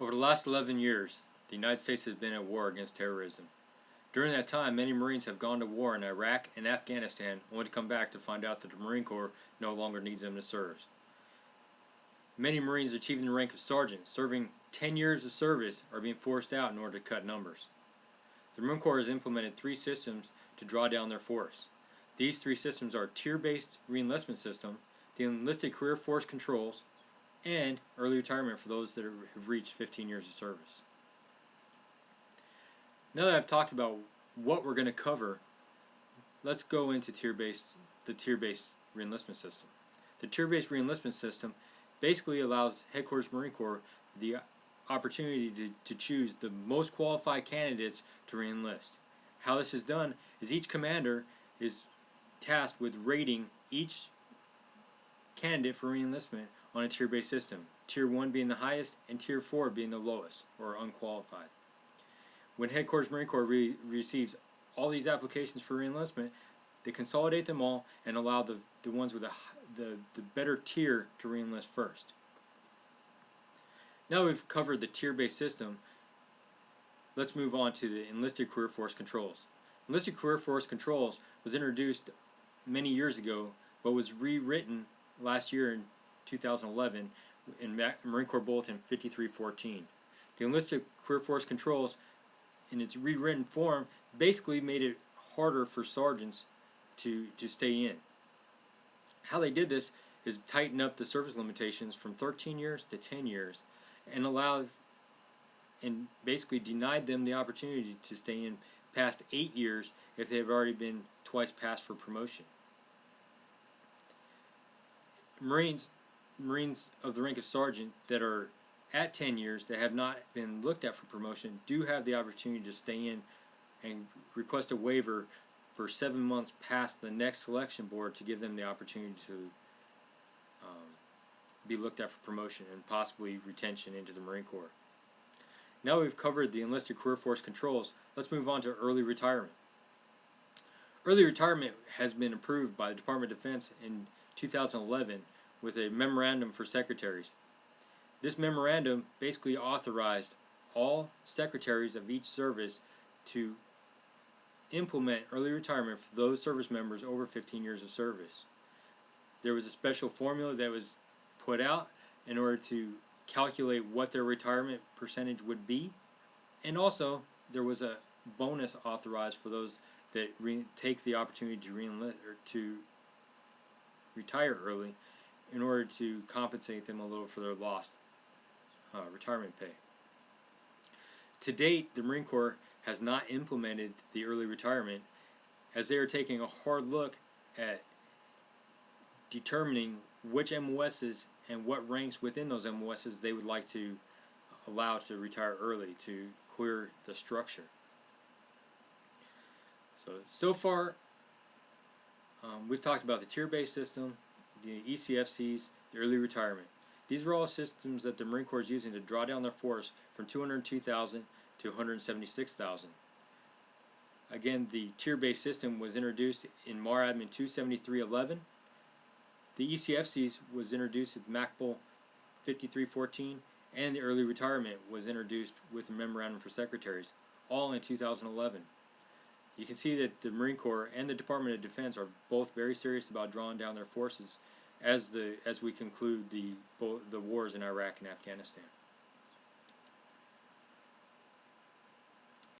Over the last 11 years, the United States has been at war against terrorism. During that time, many Marines have gone to war in Iraq and Afghanistan, only to come back to find out that the Marine Corps no longer needs them to serve. Many Marines achieving the rank of sergeant, serving 10 years of service, are being forced out in order to cut numbers. The Marine Corps has implemented 3 systems to draw down their force. These 3 systems are tier-based reenlistment system, the enlisted career force controls, and early retirement for those that have reached 15 years of service. Now that I've talked about what we're going to cover, let's go into the tier-based reenlistment system. The tier-based reenlistment system basically allows Headquarters Marine Corps the opportunity to choose the most qualified candidates to reenlist. How this is done is each commander is tasked with rating each candidate for reenlistment on a tier-based system, Tier 1 being the highest and Tier 4 being the lowest, or unqualified. When Headquarters Marine Corps receives all these applications for reenlistment, they consolidate them all and allow the ones with the better tier to reenlist first. Now we've covered the tier-based system, let's move on to the Enlisted Career Force Controls. Enlisted Career Force Controls was introduced many years ago, but was rewritten last year in 2011 in Marine Corps Bulletin 5314. The Enlisted Career Force Controls, in its rewritten form, basically made it harder for sergeants to stay in. How they did this is tighten up the service limitations from 13 years to 10 years and basically denied them the opportunity to stay in past 8 years if they have already been twice passed for promotion. Marines of the rank of sergeant that are at 10 years that have not been looked at for promotion do have the opportunity to stay in and request a waiver for 7 months past the next selection board to give them the opportunity to be looked at for promotion and possibly retention into the Marine Corps. Now we've covered the Enlisted Career Force Controls, let's move on to early retirement. Early retirement has been approved by the Department of Defense in 2011 with a memorandum for secretaries. This memorandum basically authorized all secretaries of each service to implement early retirement for those service members over 15 years of service. There was a special formula that was put out in order to calculate what their retirement percentage would be, and also there was a bonus authorized for those that take the opportunity to retire early in order to compensate them a little for their lost retirement pay. To date, the Marine Corps has not implemented the early retirement, as they are taking a hard look at determining which MOSs and what ranks within those MOSs they would like to allow to retire early to clear the structure. So far, we've talked about the tier-based system, the ECFCs, the early retirement. These are all systems that the Marine Corps is using to draw down their force from 202,000 to 176,000. Again, the tier-based system was introduced in MAR Admin 27311. The ECFCs was introduced with MACBUL 5314, and the early retirement was introduced with a memorandum for secretaries, all in 2011. You can see that the Marine Corps and the Department of Defense are both very serious about drawing down their forces as we conclude the wars in Iraq and Afghanistan.